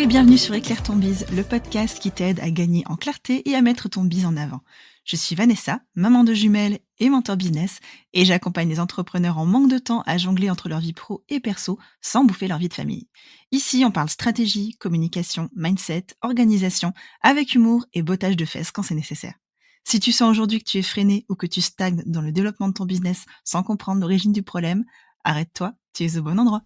et bienvenue sur Éclaire ton bise, le podcast qui t'aide à gagner en clarté et à mettre ton bise en avant. Je suis Vanessa, maman de jumelles et mentor business, et j'accompagne les entrepreneurs en manque de temps à jongler entre leur vie pro et perso sans bouffer leur vie de famille. Ici, on parle stratégie, communication, mindset, organisation, avec humour et bottage de fesses quand c'est nécessaire. Si tu sens aujourd'hui que tu es freiné ou que tu stagnes dans le développement de ton business sans comprendre l'origine du problème, arrête-toi, tu es au bon endroit.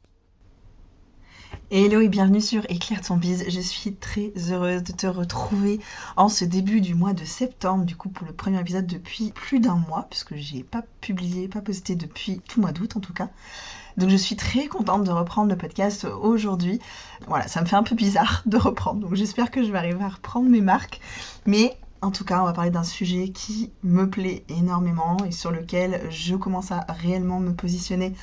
Hello et bienvenue sur Éclaire ton bise. Je suis très heureuse de te retrouver en ce début du mois de septembre, du coup pour le premier épisode depuis plus d'un mois, puisque j'ai pas publié, pas posté depuis tout le mois d'août en tout cas. Donc je suis très contente de reprendre le podcast aujourd'hui. Voilà, ça me fait un peu bizarre de reprendre, donc j'espère que je vais arriver à reprendre mes marques. Mais en tout cas, on va parler d'un sujet qui me plaît énormément et sur lequel je commence à réellement me positionner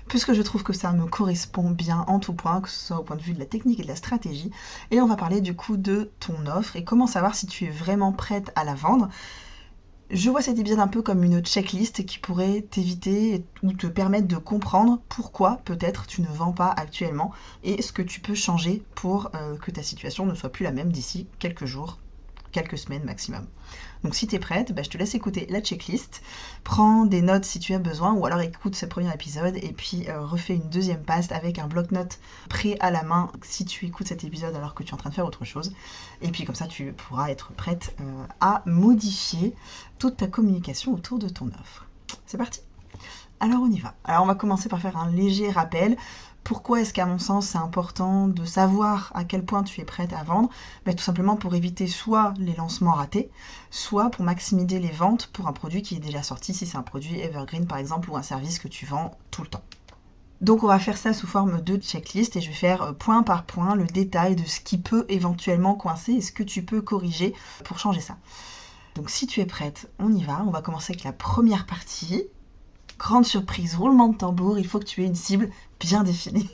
puisque je trouve que ça me correspond bien en tout point, que ce soit au point de vue de la technique et de la stratégie. Et on va parler du coup de ton offre et comment savoir si tu es vraiment prête à la vendre. Je vois cet épisode un peu comme une checklist qui pourrait t'éviter ou te permettre de comprendre pourquoi peut-être tu ne vends pas actuellement et ce que tu peux changer pour que ta situation ne soit plus la même d'ici quelques jours, quelques semaines maximum. Donc si tu es prête, je te laisse écouter la checklist, prends des notes si tu as besoin ou alors écoute ce premier épisode et puis refais une deuxième passe avec un bloc-notes prêt à la main si tu écoutes cet épisode alors que tu es en train de faire autre chose. Et puis comme ça tu pourras être prête à modifier toute ta communication autour de ton offre. C'est parti. Alors on y va. Alors on va commencer par faire un léger rappel. Pourquoi est-ce qu'à mon sens c'est important de savoir à quel point tu es prête à vendre ? Tout simplement pour éviter soit les lancements ratés, soit pour maximiser les ventes pour un produit qui est déjà sorti, si c'est un produit evergreen par exemple ou un service que tu vends tout le temps. Donc on va faire ça sous forme de checklist et je vais faire point par point le détail de ce qui peut éventuellement coincer et ce que tu peux corriger pour changer ça. Donc si tu es prête, on y va. On va commencer avec la première partie. Grande surprise, roulement de tambour, il faut que tu aies une cible bien définie.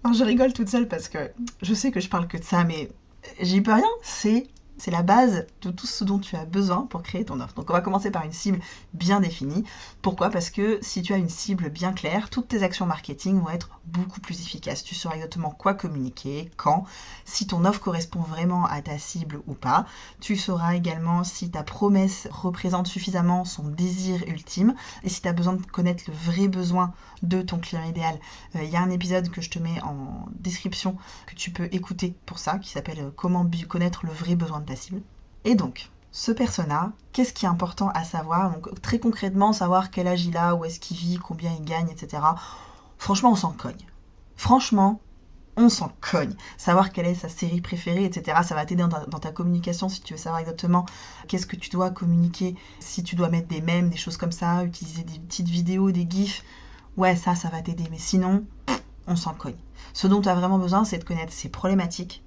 Alors je rigole toute seule parce que je sais que je parle que de ça, mais j'y peux rien, c'est la base de tout ce dont tu as besoin pour créer ton offre. Donc on va commencer par une cible bien définie. Pourquoi ? Parce que si tu as une cible bien claire, toutes tes actions marketing vont être beaucoup plus efficaces. Tu sauras exactement quoi communiquer, quand, si ton offre correspond vraiment à ta cible ou pas. Tu sauras également si ta promesse représente suffisamment son désir ultime et si tu as besoin de connaître le vrai besoin de ton client idéal. Il y a un épisode que je te mets en description que tu peux écouter pour ça, qui s'appelle « Comment connaître le vrai besoin de ta cible ». Et donc, ce persona, qu'est-ce qui est important à savoir ? Donc, très concrètement, savoir quel âge il a, où est-ce qu'il vit, combien il gagne, etc. Franchement, on s'en cogne. Franchement, on s'en cogne. Savoir quelle est sa série préférée, etc. Ça va t'aider dans ta communication si tu veux savoir exactement qu'est-ce que tu dois communiquer. Si tu dois mettre des mèmes, des choses comme ça, utiliser des petites vidéos, des gifs. Ouais, ça va t'aider. Mais sinon, on s'en cogne. Ce dont tu as vraiment besoin, c'est de connaître ses problématiques,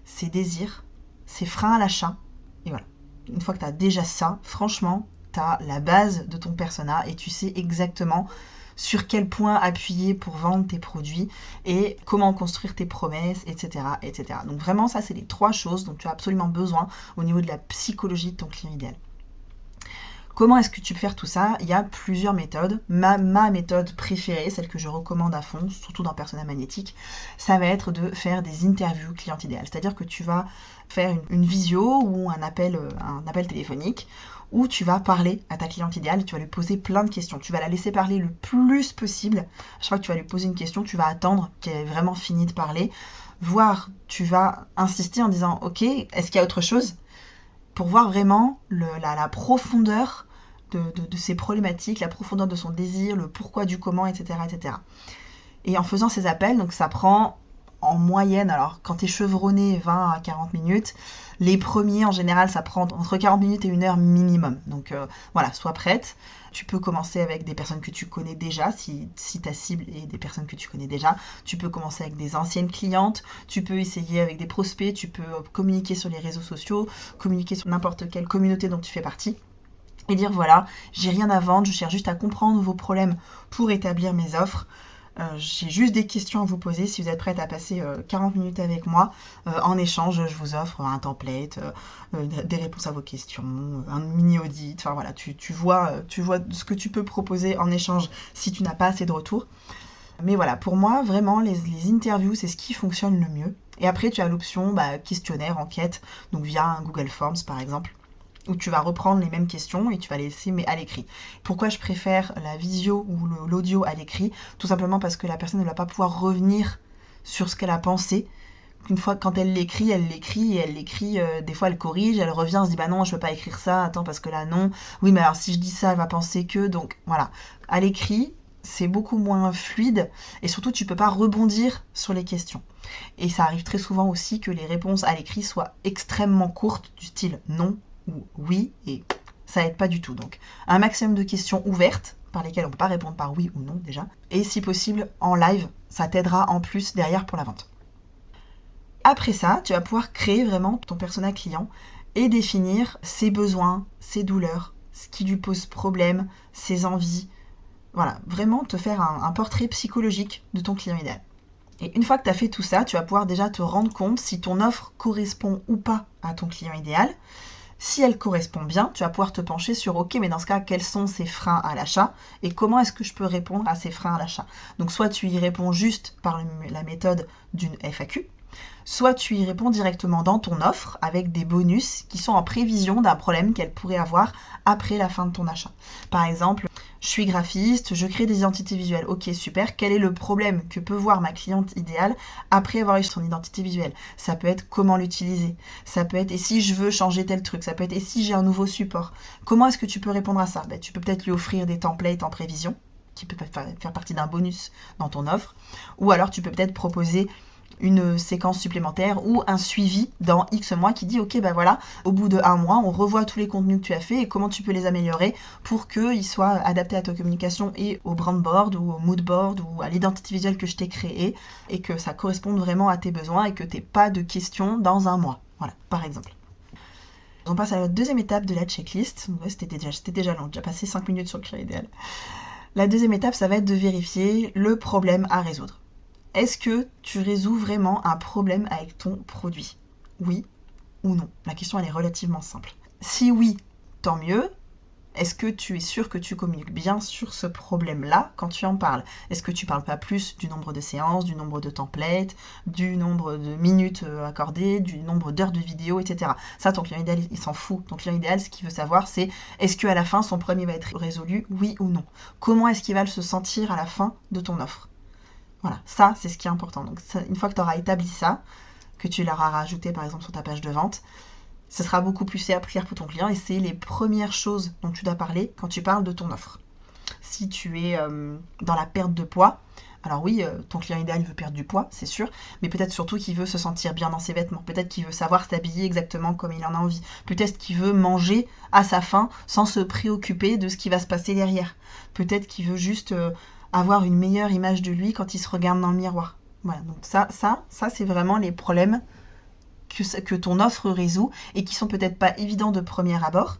ses désirs, ses freins à l'achat. Et voilà. Une fois que tu as déjà ça, franchement, tu as la base de ton persona et tu sais exactement sur quel point appuyer pour vendre tes produits et comment construire tes promesses, etc., etc. Donc vraiment, ça, c'est les 3 choses dont tu as absolument besoin au niveau de la psychologie de ton client idéal. Comment est-ce que tu peux faire tout ça ? Il y a plusieurs méthodes. Ma méthode préférée, celle que je recommande à fond, surtout dans Persona Magnétique, ça va être de faire des interviews client idéal. C'est-à-dire que tu vas faire une visio ou un appel téléphonique où tu vas parler à ta cliente idéale, tu vas lui poser plein de questions. Tu vas la laisser parler le plus possible. À chaque fois que tu vas lui poser une question, tu vas attendre qu'elle ait vraiment fini de parler. Voire, tu vas insister en disant « Ok, est-ce qu'il y a autre chose ?» pour voir vraiment la profondeur de ses problématiques, la profondeur de son désir, le pourquoi du comment, etc., etc. Et en faisant ces appels, donc ça prend en moyenne, alors quand tu es chevronné, 20 à 40 minutes. Les premiers, en général, ça prend entre 40 minutes et 1 heure minimum. Donc voilà, sois prête. Tu peux commencer avec des personnes que tu connais déjà, si ta cible est des personnes que tu connais déjà. Tu peux commencer avec des anciennes clientes. Tu peux essayer avec des prospects. Tu peux communiquer sur les réseaux sociaux, communiquer sur n'importe quelle communauté dont tu fais partie. Et dire voilà, j'ai rien à vendre, je cherche juste à comprendre vos problèmes pour établir mes offres. J'ai juste des questions à vous poser. Si vous êtes prête à passer 40 minutes avec moi, en échange, je vous offre un template, des réponses à vos questions, un mini audit. Enfin voilà, tu vois ce que tu peux proposer en échange si tu n'as pas assez de retour. Mais voilà, pour moi, vraiment, les interviews, c'est ce qui fonctionne le mieux. Et après, tu as l'option questionnaire, enquête, donc via un Google Forms par exemple, où tu vas reprendre les mêmes questions et tu vas les laisser mais à l'écrit. Pourquoi je préfère la visio ou l'audio à l'écrit? Tout simplement parce que la personne ne va pas pouvoir revenir sur ce qu'elle a pensé. Une fois, quand elle l'écrit, des fois elle corrige, elle revient, elle se dit bah non, je peux pas écrire ça, attends, parce que là non, oui, mais alors si je dis ça, elle va penser que, donc voilà. À l'écrit, c'est beaucoup moins fluide, et surtout tu peux pas rebondir sur les questions. Et ça arrive très souvent aussi que les réponses à l'écrit soient extrêmement courtes, du style non ou oui, et ça aide pas du tout. Donc un maximum de questions ouvertes, par lesquelles on peut pas répondre par oui ou non déjà, et si possible en live, ça t'aidera en plus derrière pour la vente. Après ça, tu vas pouvoir créer vraiment ton persona client et définir ses besoins, ses douleurs, ce qui lui pose problème, ses envies. Voilà, vraiment te faire un portrait psychologique de ton client idéal. Et une fois que tu as fait tout ça, tu vas pouvoir déjà te rendre compte si ton offre correspond ou pas à ton client idéal. Si elle correspond bien, tu vas pouvoir te pencher sur ok, mais dans ce cas, quels sont ses freins à l'achat et comment est-ce que je peux répondre à ces freins à l'achat. Donc soit tu y réponds juste par la méthode d'une FAQ, soit tu y réponds directement dans ton offre avec des bonus qui sont en prévision d'un problème qu'elle pourrait avoir après la fin de ton achat. Par exemple, je suis graphiste, je crée des identités visuelles. Ok, super. Quel est le problème que peut voir ma cliente idéale après avoir eu son identité visuelle? Ça peut être comment l'utiliser. Ça peut être et si je veux changer tel truc. Ça peut être et si j'ai un nouveau support. Comment est-ce que tu peux répondre à ça? Tu peux peut-être lui offrir des templates en prévision qui peuvent faire partie d'un bonus dans ton offre. Ou alors tu peux peut-être proposer une séquence supplémentaire ou un suivi dans X mois qui dit ok voilà, au bout de 1 mois on revoit tous les contenus que tu as fait et comment tu peux les améliorer pour qu'ils soient adaptés à ta communication et au brand board ou au mood board ou à l'identité visuelle que je t'ai créée et que ça corresponde vraiment à tes besoins et que tu n'aies pas de questions dans 1 mois. Voilà, par exemple. On passe à la deuxième étape de la checklist. Ouais, c'était déjà long, j'ai déjà passé 5 minutes sur le client idéal. La deuxième étape, ça va être de vérifier le problème à résoudre. Est-ce que tu résous vraiment un problème avec ton produit? Oui ou non? La question, elle est relativement simple. Si oui, tant mieux. Est-ce que tu es sûr que tu communiques bien sur ce problème-là quand tu en parles? Est-ce que tu parles pas plus du nombre de séances, du nombre de templates, du nombre de minutes accordées, du nombre d'heures de vidéo, etc. Ça, ton client idéal, il s'en fout. Ton client idéal, ce qu'il veut savoir, c'est est-ce qu'à la fin, son problème va être résolu, oui ou non? Comment est-ce qu'il va se sentir à la fin de ton offre? Voilà, ça, c'est ce qui est important. Donc, une fois que tu auras établi ça, que tu l'auras rajouté par exemple sur ta page de vente, ce sera beaucoup plus clair pour ton client et c'est les premières choses dont tu dois parler quand tu parles de ton offre. Si tu es dans la perte de poids, alors oui, ton client idéal veut perdre du poids, c'est sûr, mais peut-être surtout qu'il veut se sentir bien dans ses vêtements, peut-être qu'il veut savoir s'habiller exactement comme il en a envie, peut-être qu'il veut manger à sa faim sans se préoccuper de ce qui va se passer derrière, peut-être qu'il veut juste avoir une meilleure image de lui quand il se regarde dans le miroir. Voilà, donc ça c'est vraiment les problèmes que ton offre résout et qui sont peut-être pas évidents de premier abord,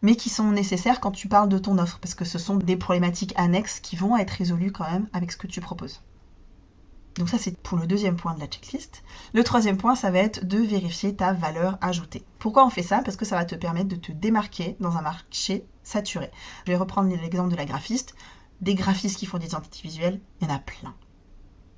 mais qui sont nécessaires quand tu parles de ton offre, parce que ce sont des problématiques annexes qui vont être résolues quand même avec ce que tu proposes. Donc ça, c'est pour le deuxième point de la checklist. Le troisième point, ça va être de vérifier ta valeur ajoutée. Pourquoi on fait ça? Parce que ça va te permettre de te démarquer dans un marché saturé. Je vais reprendre l'exemple de la graphiste. Des graphistes qui font des identités visuelles, il y en a plein.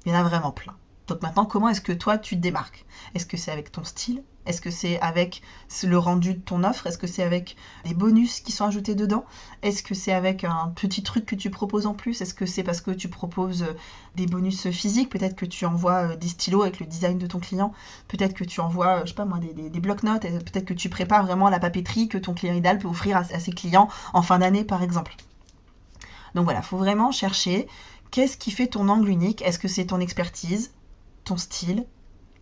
Il y en a vraiment plein. Donc maintenant, comment est-ce que toi, tu te démarques? Est-ce que c'est avec ton style? Est-ce que c'est avec le rendu de ton offre? Est-ce que c'est avec les bonus qui sont ajoutés dedans? Est-ce que c'est avec un petit truc que tu proposes en plus? Est-ce que c'est parce que tu proposes des bonus physiques? Peut-être que tu envoies des stylos avec le design de ton client. Peut-être que tu envoies, je sais pas moi, des bloc-notes. Peut-être que tu prépares vraiment la papeterie que ton client idéal peut offrir à ses clients en fin d'année, par exemple. Donc voilà, il faut vraiment chercher qu'est-ce qui fait ton angle unique. Est-ce que c'est ton expertise, ton style,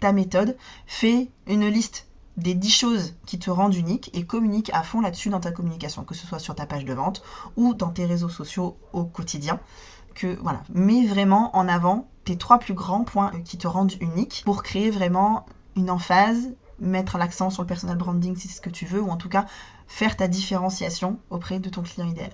ta méthode? Fais une liste des 10 choses qui te rendent unique et communique à fond là-dessus dans ta communication, que ce soit sur ta page de vente ou dans tes réseaux sociaux au quotidien. Voilà, mets vraiment en avant tes 3 plus grands points qui te rendent unique pour créer vraiment une emphase, mettre l'accent sur le personal branding si c'est ce que tu veux, ou en tout cas faire ta différenciation auprès de ton client idéal.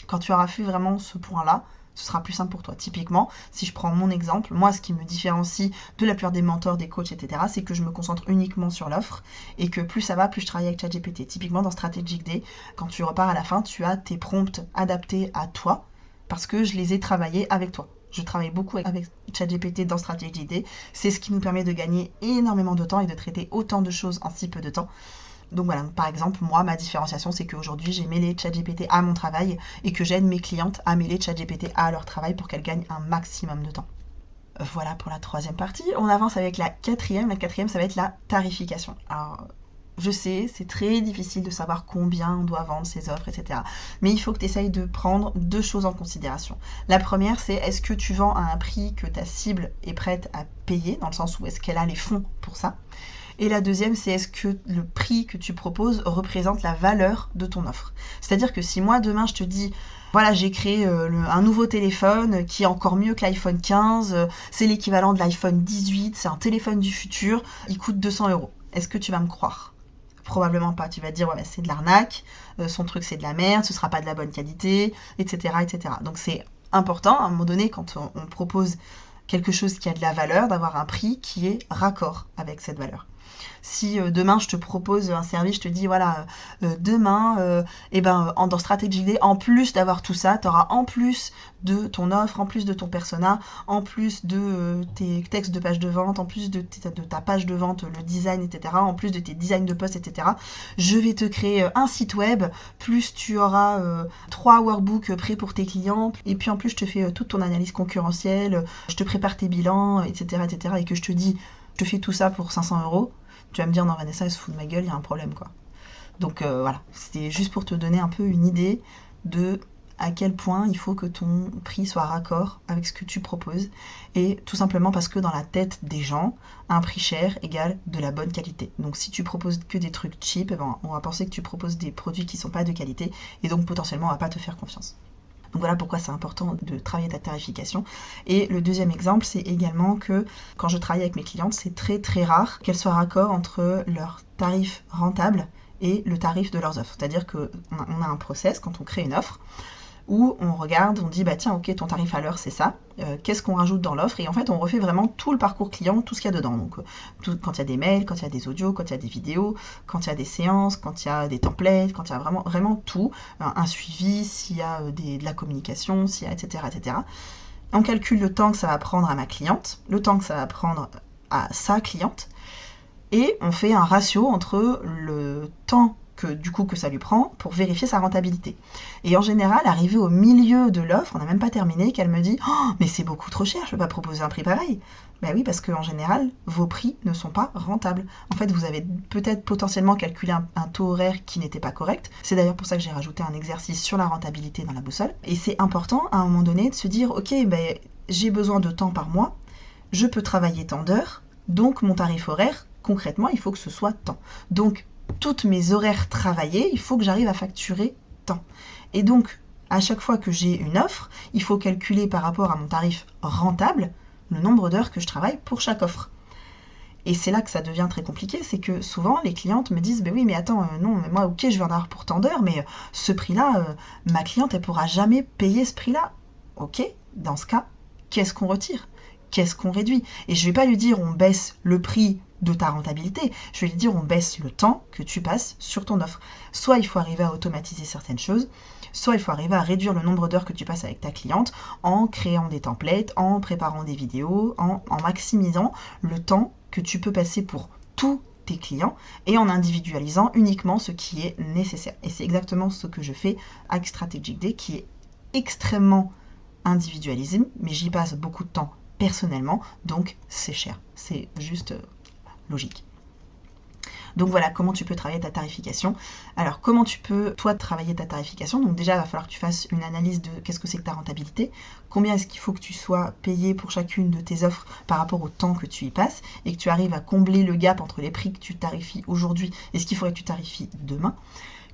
Quand tu auras fait vraiment ce point-là, ce sera plus simple pour toi. Typiquement, si je prends mon exemple, moi, ce qui me différencie de la plupart des mentors, des coachs, etc., c'est que je me concentre uniquement sur l'offre et que plus ça va, plus je travaille avec ChatGPT. Typiquement, dans Strategic Day, quand tu repars à la fin, tu as tes prompts adaptés à toi parce que je les ai travaillés avec toi. Je travaille beaucoup avec ChatGPT dans Strategy Day. C'est ce qui nous permet de gagner énormément de temps et de traiter autant de choses en si peu de temps. Donc voilà, par exemple, moi, ma différenciation, c'est qu'aujourd'hui, j'ai mêlé ChatGPT à mon travail et que j'aide mes clientes à mêler ChatGPT à leur travail pour qu'elles gagnent un maximum de temps. Voilà pour la troisième partie. On avance avec la quatrième. La quatrième, ça va être la tarification. Alors, je sais, c'est très difficile de savoir combien on doit vendre ses offres, etc. Mais il faut que tu essayes de prendre 2 choses en considération. La première, c'est est-ce que tu vends à un prix que ta cible est prête à payer, dans le sens où est-ce qu'elle a les fonds pour ça. Et la deuxième, c'est est-ce que le prix que tu proposes représente la valeur de ton offre. C'est-à-dire que si moi, demain, je te dis, voilà, j'ai créé un nouveau téléphone qui est encore mieux que l'iPhone 15, c'est l'équivalent de l'iPhone 18, c'est un téléphone du futur, il coûte 200 €. Est-ce que tu vas me croire ? Probablement pas. Tu vas te dire, ouais, c'est de l'arnaque, son truc c'est de la merde, ce sera pas de la bonne qualité, etc. etc. Donc c'est important, à un moment donné, quand on propose quelque chose qui a de la valeur, d'avoir un prix qui est raccord avec cette valeur. Si demain je te propose un service, je te dis voilà, demain, dans Strategy Day, en plus d'avoir tout ça, tu auras en plus de ton offre, en plus de ton persona, en plus de tes textes de page de vente, en plus de ta page de vente, le design, etc., en plus de tes designs de post, etc., je vais te créer un site web, plus tu auras 3 workbooks prêts pour tes clients, et puis en plus je te fais toute ton analyse concurrentielle, je te prépare tes bilans, etc., etc., et que je te dis, je te fais tout ça pour 500 €, tu vas me dire non Vanessa, elle se fout de ma gueule, il y a un problème quoi. Donc voilà, c'était juste pour te donner un peu une idée de à quel point il faut que ton prix soit raccord avec ce que tu proposes, et tout simplement parce que dans la tête des gens, un prix cher égale de la bonne qualité. Donc si tu proposes que des trucs cheap, on va penser que tu proposes des produits qui sont pas de qualité, et donc potentiellement on va pas te faire confiance. Donc voilà pourquoi c'est important de travailler ta tarification. Et le deuxième exemple, c'est également que quand je travaille avec mes clientes, c'est très très rare qu'elles soient raccord entre leur tarif rentable et le tarif de leurs offres. C'est-à-dire qu'on a un process quand on crée une offre où on regarde, on dit bah tiens ok, ton tarif à l'heure c'est ça, qu'est-ce qu'on rajoute dans l'offre, et en fait on refait vraiment tout le parcours client, tout ce qu'il y a dedans. Donc quand il y a des mails, quand il y a des audios, quand il y a des vidéos, quand il y a des séances, quand il y a des templates, quand il y a vraiment tout, un suivi, s'il y a de la communication, s'il y a etc. etc. On calcule le temps que ça va prendre à ma cliente, le temps que ça va prendre à sa cliente, et on fait un ratio entre le temps que ça lui prend pour vérifier sa rentabilité. Et en général, arrivé au milieu de l'offre, on n'a même pas terminé, qu'elle me dit « Oh, mais c'est beaucoup trop cher, je ne peux pas proposer un prix pareil !» Ben oui, parce qu'en général, vos prix ne sont pas rentables. En fait, vous avez peut-être potentiellement calculé un taux horaire qui n'était pas correct. C'est d'ailleurs pour ça que j'ai rajouté un exercice sur la rentabilité dans la boussole. Et c'est important, à un moment donné, de se dire « Ok, ben, j'ai besoin de temps par mois, je peux travailler tant d'heures, donc mon tarif horaire, concrètement, il faut que ce soit tant. Donc, toutes mes horaires travaillés, il faut que j'arrive à facturer tant. Et donc, à chaque fois que j'ai une offre, il faut calculer par rapport à mon tarif rentable le nombre d'heures que je travaille pour chaque offre. Et c'est là que ça devient très compliqué, c'est que souvent les clientes me disent oui mais attends, non, mais moi ok je vais en avoir pour tant d'heures, mais ce prix-là, ma cliente elle pourra jamais payer ce prix-là. Ok, dans ce cas, qu'est-ce qu'on retire ? Qu'est-ce qu'on réduit ? Et je vais pas lui dire on baisse le prix de ta rentabilité, je vais lui dire on baisse le temps que tu passes sur ton offre. Soit il faut arriver à automatiser certaines choses, soit il faut arriver à réduire le nombre d'heures que tu passes avec ta cliente en créant des templates, en préparant des vidéos, en maximisant le temps que tu peux passer pour tous tes clients et en individualisant uniquement ce qui est nécessaire. Et c'est exactement ce que je fais avec Strategy Day, qui est extrêmement individualisé, mais j'y passe beaucoup de temps personnellement, donc c'est cher. C'est juste logique. Donc voilà comment tu peux travailler ta tarification. Alors comment tu peux toi travailler ta tarification ? Donc déjà il va falloir que tu fasses une analyse de qu'est-ce que c'est que ta rentabilité, combien est-ce qu'il faut que tu sois payé pour chacune de tes offres par rapport au temps que tu y passes, et que tu arrives à combler le gap entre les prix que tu tarifies aujourd'hui et ce qu'il faudrait que tu tarifies demain.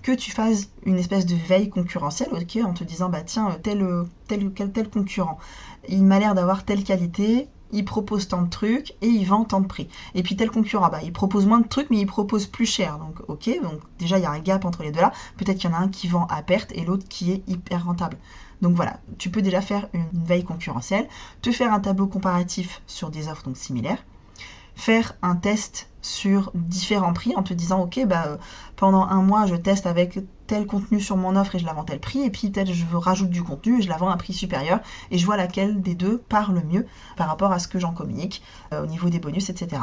Que tu fasses une espèce de veille concurrentielle, ok, en te disant bah tiens tel concurrent, il m'a l'air d'avoir telle qualité, il propose tant de trucs et il vend tant de prix. Et puis tel concurrent, bah il propose moins de trucs mais il propose plus cher. Donc ok, donc déjà il y a un gap entre les deux là. Peut-être qu'il y en a un qui vend à perte et l'autre qui est hyper rentable. Donc voilà, tu peux déjà faire une veille concurrentielle, te faire un tableau comparatif sur des offres donc similaires, faire un test sur différents prix en te disant ok pendant un mois je teste avec tel contenu sur mon offre et je la vends tel prix, et puis peut-être je rajoute du contenu et je la vends à un prix supérieur et je vois laquelle des deux part le mieux par rapport à ce que j'en communique au niveau des bonus, etc.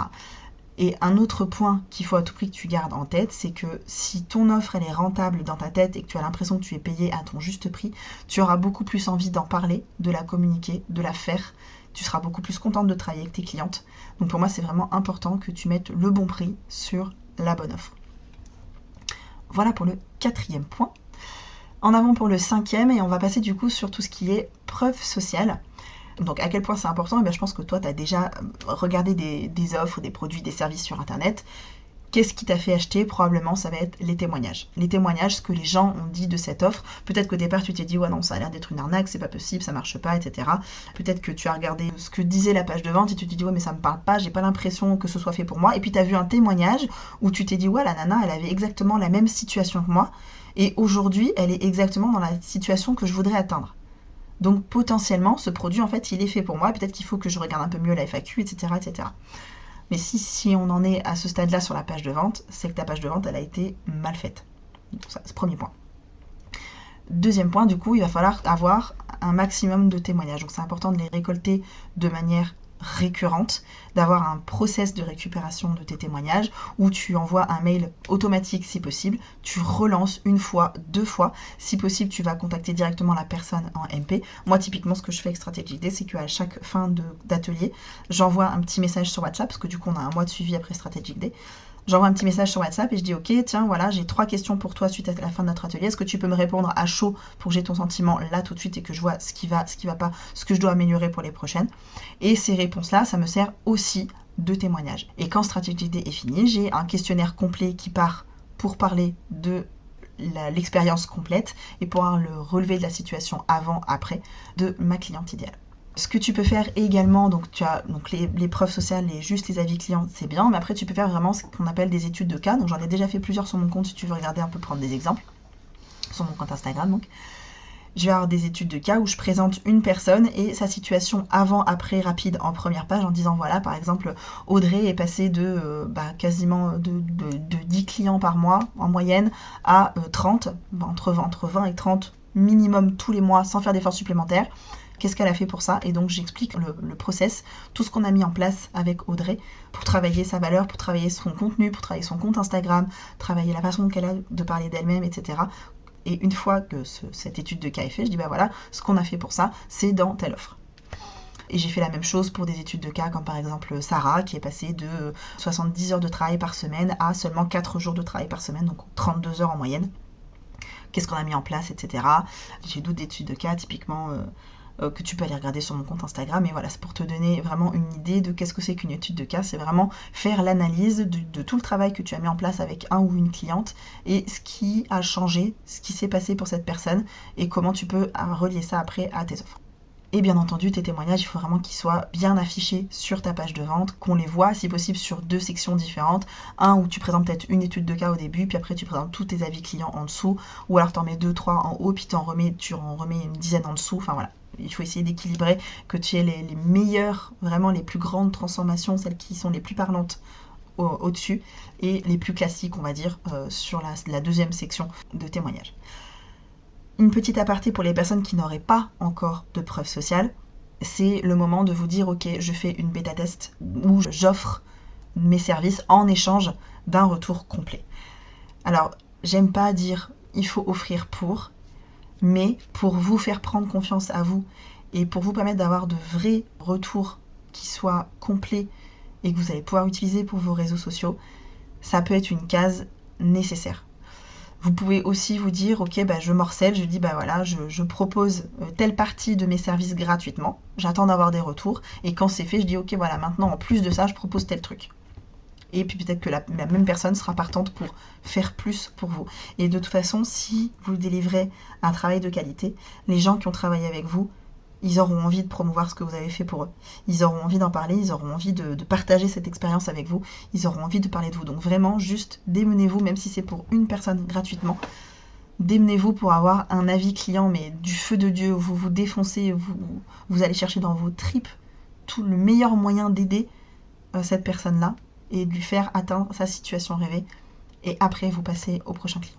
Et un autre point qu'il faut à tout prix que tu gardes en tête, c'est que si ton offre elle est rentable dans ta tête et que tu as l'impression que tu es payé à ton juste prix, tu auras beaucoup plus envie d'en parler, de la communiquer, de la faire. Tu seras beaucoup plus contente de travailler avec tes clientes. Donc pour moi, c'est vraiment important que tu mettes le bon prix sur la bonne offre. Voilà pour le 4e point. En avant pour le 5e, et on va passer du coup sur tout ce qui est preuve sociale. Donc à quel point c'est important? Je pense que toi, tu as déjà regardé des offres, des produits, des services sur Internet. Qu'est-ce qui t'a fait acheter? Probablement, ça va être les témoignages. Les témoignages, ce que les gens ont dit de cette offre. Peut-être qu'au départ, tu t'es dit, ouais, non, ça a l'air d'être une arnaque, c'est pas possible, ça marche pas, etc. Peut-être que tu as regardé ce que disait la page de vente et tu t'es dit, ouais, mais ça me parle pas, j'ai pas l'impression que ce soit fait pour moi. Et puis, tu as vu un témoignage où tu t'es dit, ouais, la nana, elle avait exactement la même situation que moi. Et aujourd'hui, elle est exactement dans la situation que je voudrais atteindre. Donc, potentiellement, ce produit, en fait, il est fait pour moi. Peut-être qu'il faut que je regarde un peu mieux la FAQ, etc., etc. Mais si on en est à ce stade-là sur la page de vente, c'est que ta page de vente, elle a été mal faite. Donc ça, c'est le premier point. Deuxième point, du coup, il va falloir avoir un maximum de témoignages. Donc c'est important de les récolter de manière récurrente, d'avoir un process de récupération de tes témoignages où tu envoies un mail automatique si possible, tu relances une fois, 2 fois, si possible tu vas contacter directement la personne en MP. Moi typiquement ce que je fais avec Strategic Day, c'est qu'à chaque fin d'atelier, j'envoie un petit message sur WhatsApp, parce que du coup on a un mois de suivi après Strategic Day. J'envoie un petit message sur WhatsApp et je dis ok, tiens, voilà, j'ai 3 questions pour toi suite à la fin de notre atelier. Est-ce que tu peux me répondre à chaud pour que j'ai ton sentiment là tout de suite et que je vois ce qui va pas, ce que je dois améliorer pour les prochaines. Et ces réponses-là, ça me sert aussi de témoignage. Et quand Strategic Day est fini, j'ai un questionnaire complet qui part pour parler de l'expérience complète et pouvoir le relever de la situation avant-après de ma cliente idéale. Ce que tu peux faire également, donc tu as donc les preuves sociales et juste les avis clients, c'est bien, mais après tu peux faire vraiment ce qu'on appelle des études de cas. Donc j'en ai déjà fait plusieurs sur mon compte, si tu veux regarder un peu, prendre des exemples, sur mon compte Instagram donc. Je vais avoir des études de cas où je présente une personne et sa situation avant-après rapide en première page en disant voilà, par exemple, Audrey est passée de quasiment de 10 clients par mois en moyenne à 30, entre 20 et 30 minimum tous les mois sans faire d'efforts supplémentaires. Qu'est-ce qu'elle a fait pour ça? Et donc j'explique le process, tout ce qu'on a mis en place avec Audrey pour travailler sa valeur, pour travailler son contenu, pour travailler son compte Instagram, travailler la façon qu'elle a de parler d'elle-même, etc. Et une fois que cette étude de cas est faite, je dis voilà, ce qu'on a fait pour ça, c'est dans telle offre. Et j'ai fait la même chose pour des études de cas, comme par exemple Sarah, qui est passée de 70 heures de travail par semaine à seulement 4 jours de travail par semaine, donc 32 heures en moyenne. Qu'est-ce qu'on a mis en place, etc. J'ai d'autres études de cas, typiquement que tu peux aller regarder sur mon compte Instagram. Et voilà, c'est pour te donner vraiment une idée de qu'est-ce que c'est qu'une étude de cas. C'est vraiment faire l'analyse de tout le travail que tu as mis en place avec un ou une cliente et ce qui a changé, ce qui s'est passé pour cette personne et comment tu peux relier ça après à tes offres. Et bien entendu, tes témoignages, il faut vraiment qu'ils soient bien affichés sur ta page de vente, qu'on les voit si possible sur 2 sections différentes. Un où tu présentes peut-être une étude de cas au début, puis après tu présentes tous tes avis clients en dessous, ou alors tu en mets 2, 3 en haut, puis tu en remets une dizaine en dessous. Enfin voilà, il faut essayer d'équilibrer, que tu aies les meilleures, vraiment les plus grandes transformations, celles qui sont les plus parlantes au-dessus, et les plus classiques, on va dire, sur la 2e section de témoignages. Une petite aparté pour les personnes qui n'auraient pas encore de preuve sociale, c'est le moment de vous dire ok, je fais une bêta test où j'offre mes services en échange d'un retour complet. Alors, j'aime pas dire il faut offrir pour, mais pour vous faire prendre confiance à vous et pour vous permettre d'avoir de vrais retours qui soient complets et que vous allez pouvoir utiliser pour vos réseaux sociaux, ça peut être une case nécessaire. Vous pouvez aussi vous dire, ok, je morcelle, je dis, voilà, je propose telle partie de mes services gratuitement, j'attends d'avoir des retours, et quand c'est fait, je dis, ok, voilà, maintenant, en plus de ça, je propose tel truc. Et puis peut-être que la même personne sera partante pour faire plus pour vous. Et de toute façon, si vous délivrez un travail de qualité, les gens qui ont travaillé avec vous, ils auront envie de promouvoir ce que vous avez fait pour eux. Ils auront envie d'en parler, ils auront envie de partager cette expérience avec vous, ils auront envie de parler de vous. Donc vraiment, juste démenez-vous, même si c'est pour une personne gratuitement, démenez-vous pour avoir un avis client, mais du feu de Dieu, vous vous défoncez, vous allez chercher dans vos tripes tout le meilleur moyen d'aider cette personne-là et de lui faire atteindre sa situation rêvée. Et après, vous passez au prochain client.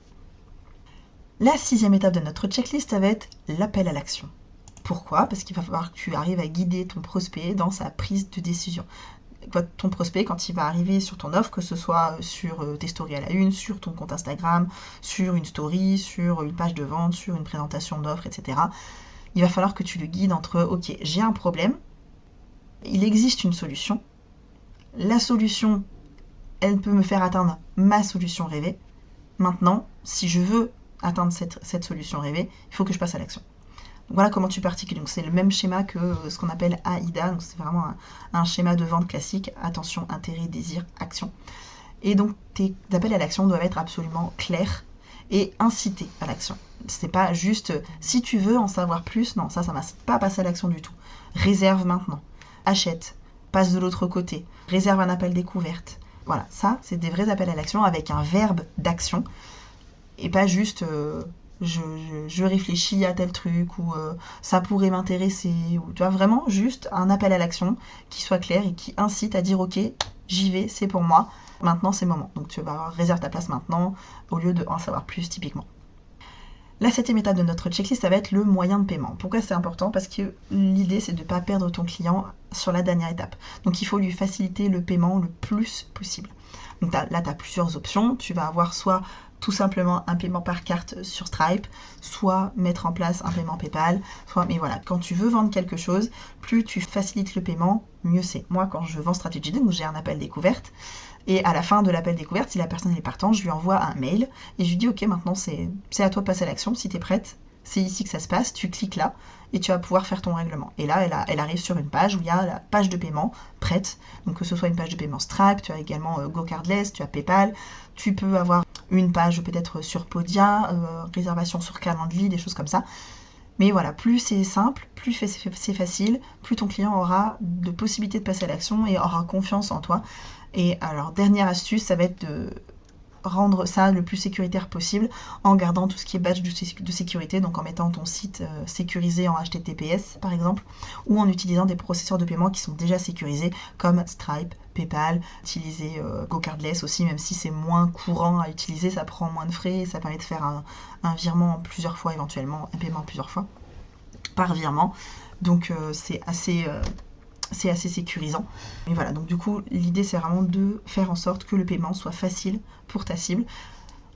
La 6e étape de notre checklist, ça va être l'appel à l'action. Pourquoi ? Parce qu'il va falloir que tu arrives à guider ton prospect dans sa prise de décision. Ton prospect, quand il va arriver sur ton offre, que ce soit sur tes stories à la une, sur ton compte Instagram, sur une story, sur une page de vente, sur une présentation d'offre, etc., il va falloir que tu le guides entre « Ok, j'ai un problème, il existe une solution, la solution, elle peut me faire atteindre ma solution rêvée. Maintenant, si je veux atteindre cette solution rêvée, il faut que je passe à l'action. » Voilà comment tu particules. Donc c'est le même schéma que ce qu'on appelle AIDA. Donc c'est vraiment un schéma de vente classique. Attention, intérêt, désir, action. Et donc tes appels à l'action doivent être absolument clairs et incités à l'action. C'est pas juste si tu veux en savoir plus. Non, ça m'incite pas à passer à l'action du tout. Réserve maintenant. Achète. Passe de l'autre côté. Réserve un appel découverte. Voilà, ça c'est des vrais appels à l'action avec un verbe d'action. Et pas juste je réfléchis à tel truc ou ça pourrait m'intéresser. Ou tu vois, vraiment juste un appel à l'action qui soit clair et qui incite à dire ok, j'y vais, c'est pour moi. Maintenant c'est le moment. Donc tu vas réserver ta place maintenant au lieu de en savoir plus typiquement. La 7e étape de notre checklist, ça va être le moyen de paiement. Pourquoi c'est important ? Parce que l'idée, c'est de ne pas perdre ton client sur la dernière étape. Donc il faut lui faciliter le paiement le plus possible. Donc là, tu as plusieurs options. Tu vas avoir soit tout simplement un paiement par carte sur Stripe, soit mettre en place un paiement PayPal, mais voilà, quand tu veux vendre quelque chose, plus tu facilites le paiement, mieux c'est. Moi, quand je vends Strategy, donc j'ai un appel découverte, et à la fin de l'appel découverte, si la personne est partante, je lui envoie un mail, et je lui dis, ok, maintenant c'est à toi de passer à l'action, si tu es prête, c'est ici que ça se passe, tu cliques là, et tu vas pouvoir faire ton règlement. Et là, elle arrive sur une page où il y a la page de paiement prête, donc que ce soit une page de paiement Stripe, tu as également GoCardless, tu as PayPal, tu peux avoir une page peut-être sur Podia, réservation sur Calendly, des choses comme ça. Mais voilà, plus c'est simple, plus c'est facile, plus ton client aura de possibilités de passer à l'action et aura confiance en toi. Et alors, dernière astuce, ça va être de rendre ça le plus sécuritaire possible en gardant tout ce qui est badge de sécurité, donc en mettant ton site sécurisé en HTTPS par exemple, ou en utilisant des processeurs de paiement qui sont déjà sécurisés comme Stripe, PayPal, utiliser GoCardless aussi, même si c'est moins courant à utiliser, ça prend moins de frais et ça permet de faire un virement plusieurs fois éventuellement, un paiement plusieurs fois par virement, donc c'est assez sécurisant. Et voilà, donc du coup, l'idée c'est vraiment de faire en sorte que le paiement soit facile pour ta cible,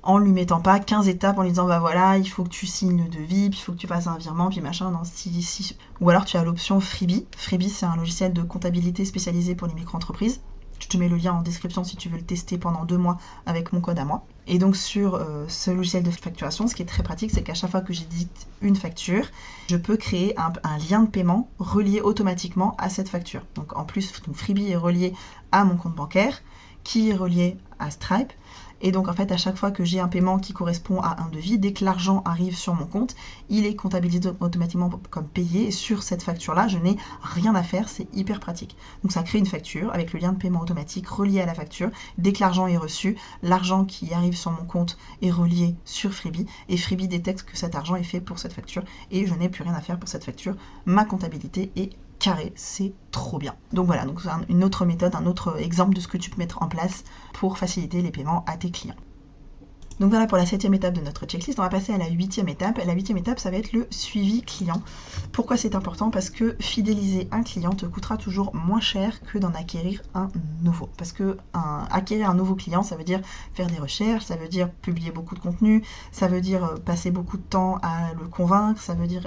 en lui mettant pas 15 étapes, en lui disant bah voilà, il faut que tu signes le devis, puis il faut que tu fasses un virement, puis machin, non, si. Ou alors tu as l'option Freebie. Freebie, c'est un logiciel de comptabilité spécialisé pour les micro-entreprises. Je te mets le lien en description si tu veux le tester pendant 2 mois avec mon code à moi. Et donc sur ce logiciel de facturation, ce qui est très pratique, c'est qu'à chaque fois que j'édite une facture, je peux créer un lien de paiement relié automatiquement à cette facture. Donc en plus, Freebie est relié à mon compte bancaire, qui est relié à Stripe. Et donc en fait, à chaque fois que j'ai un paiement qui correspond à un devis, dès que l'argent arrive sur mon compte, il est comptabilisé automatiquement comme payé. Et sur cette facture-là, je n'ai rien à faire, c'est hyper pratique. Donc ça crée une facture avec le lien de paiement automatique relié à la facture. Dès que l'argent est reçu, l'argent qui arrive sur mon compte est relié sur Freebie. Et Freebie détecte que cet argent est fait pour cette facture. Et je n'ai plus rien à faire pour cette facture. Ma comptabilité est carré, c'est trop bien. Donc voilà, donc c'est une autre méthode, un autre exemple de ce que tu peux mettre en place pour faciliter les paiements à tes clients. Donc voilà pour la 7e étape de notre checklist. On va passer à la 8e étape. La 8e étape, ça va être le suivi client. Pourquoi c'est important ? Parce que fidéliser un client te coûtera toujours moins cher que d'en acquérir un nouveau. Parce que acquérir un nouveau client, ça veut dire faire des recherches, ça veut dire publier beaucoup de contenu, ça veut dire passer beaucoup de temps à le convaincre, ça veut dire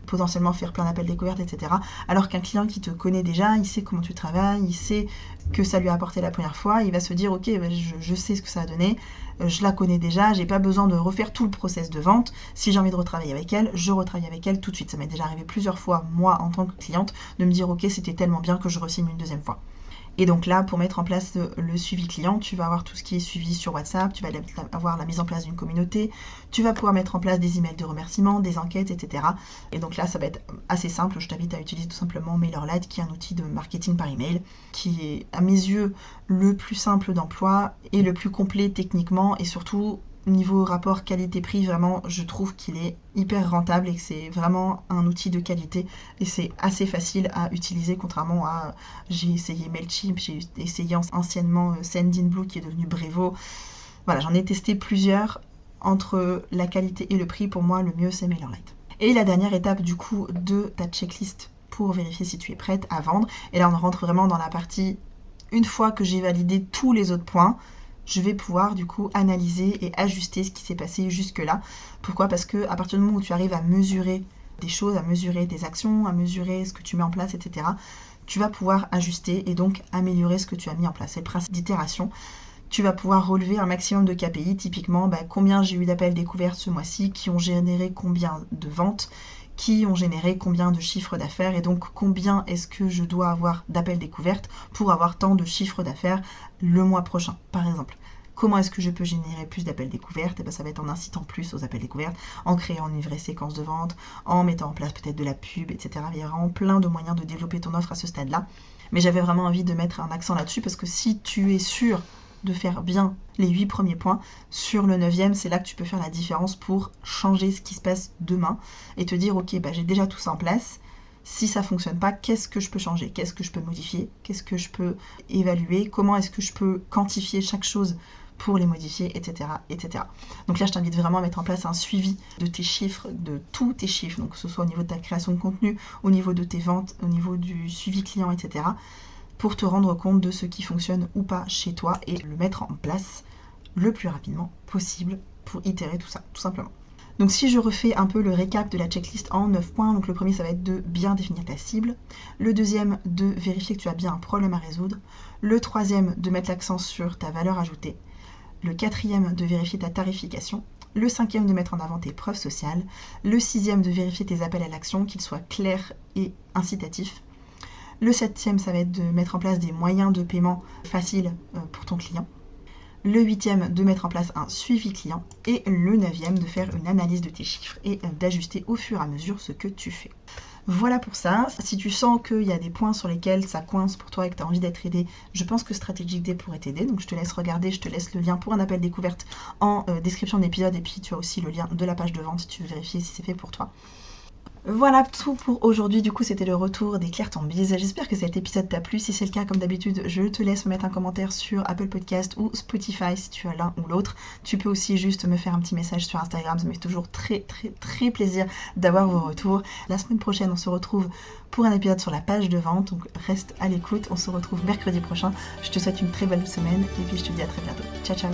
potentiellement faire plein d'appels découvertes, etc. Alors qu'un client qui te connaît déjà, il sait comment tu travailles, il sait que ça lui a apporté la première fois, il va se dire ok, je sais ce que ça a donné, je la connais déjà, j'ai pas besoin de refaire tout le process de vente. Si j'ai envie de retravailler avec elle, je retravaille avec elle tout de suite. Ça m'est déjà arrivé plusieurs fois, moi en tant que cliente, de me dire ok, c'était tellement bien que je re-signe une deuxième fois. Et donc là, pour mettre en place le suivi client, tu vas avoir tout ce qui est suivi sur WhatsApp, tu vas avoir la mise en place d'une communauté, tu vas pouvoir mettre en place des emails de remerciement, des enquêtes, etc. Et donc là, ça va être assez simple. Je t'invite à utiliser tout simplement MailerLite, qui est un outil de marketing par email, qui est à mes yeux le plus simple d'emploi et le plus complet techniquement et surtout Niveau rapport qualité-prix, vraiment, je trouve qu'il est hyper rentable et que c'est vraiment un outil de qualité et c'est assez facile à utiliser contrairement à... J'ai essayé Mailchimp, j'ai essayé anciennement Sendinblue qui est devenu Brevo. Voilà, j'en ai testé plusieurs. Entre la qualité et le prix, pour moi, le mieux, c'est MailerLite. Et la dernière étape, du coup, de ta checklist pour vérifier si tu es prête à vendre. Et là, on rentre vraiment dans la partie, une fois que j'ai validé tous les autres points, je vais pouvoir du coup analyser et ajuster ce qui s'est passé jusque-là. Pourquoi ? Parce que à partir du moment où tu arrives à mesurer des choses, à mesurer tes actions, à mesurer ce que tu mets en place, etc., tu vas pouvoir ajuster et donc améliorer ce que tu as mis en place. C'est le principe d'itération. Tu vas pouvoir relever un maximum de KPI, typiquement combien j'ai eu d'appels découvertes ce mois-ci, qui ont généré combien de ventes, qui ont généré combien de chiffres d'affaires, et donc combien est-ce que je dois avoir d'appels découvertes pour avoir tant de chiffres d'affaires le mois prochain, par exemple. Comment est-ce que je peux générer plus d'appels découvertes ? Ça va être en incitant plus aux appels découvertes, en créant une vraie séquence de vente, en mettant en place peut-être de la pub, etc. Il y a vraiment plein de moyens de développer ton offre à ce stade-là. Mais j'avais vraiment envie de mettre un accent là-dessus parce que si tu es sûr de faire bien les 8 premiers points, sur le 9e, c'est là que tu peux faire la différence pour changer ce qui se passe demain et te dire ok, j'ai déjà tout ça en place. Si ça ne fonctionne pas, qu'est-ce que je peux changer ? Qu'est-ce que je peux modifier ? Qu'est-ce que je peux évaluer ? Comment est-ce que je peux quantifier chaque chose pour les modifier, etc., etc. Donc là, je t'invite vraiment à mettre en place un suivi de tes chiffres, de tous tes chiffres, donc que ce soit au niveau de ta création de contenu, au niveau de tes ventes, au niveau du suivi client, etc., pour te rendre compte de ce qui fonctionne ou pas chez toi et le mettre en place le plus rapidement possible pour itérer tout ça, tout simplement. Donc si je refais un peu le récap de la checklist en 9 points, donc le premier ça va être de bien définir ta cible, le deuxième de vérifier que tu as bien un problème à résoudre, le troisième de mettre l'accent sur ta valeur ajoutée, le quatrième de vérifier ta tarification, le cinquième de mettre en avant tes preuves sociales, le sixième de vérifier tes appels à l'action, qu'ils soient clairs et incitatifs, le septième, ça va être de mettre en place des moyens de paiement faciles pour ton client. Le huitième, de mettre en place un suivi client. Et le neuvième, de faire une analyse de tes chiffres et d'ajuster au fur et à mesure ce que tu fais. Voilà pour ça. Si tu sens qu'il y a des points sur lesquels ça coince pour toi et que tu as envie d'être aidé, je pense que Strategic Day pourrait t'aider. Donc je te laisse regarder, je te laisse le lien pour un appel découverte en description de l'épisode. Et puis tu as aussi le lien de la page de vente si tu veux vérifier si c'est fait pour toi. Voilà tout pour aujourd'hui, du coup c'était le retour des Claire ton Biz. J'espère que cet épisode t'a plu. Si c'est le cas, comme d'habitude, je te laisse me mettre un commentaire sur Apple Podcast ou Spotify si tu as l'un ou l'autre. Tu peux aussi juste me faire un petit message sur Instagram, ça me fait toujours très plaisir d'avoir vos retours. La semaine prochaine on se retrouve pour un épisode sur la page de vente, donc reste à l'écoute, on se retrouve mercredi prochain. Je te souhaite une très belle semaine et puis je te dis à très bientôt. Ciao ciao.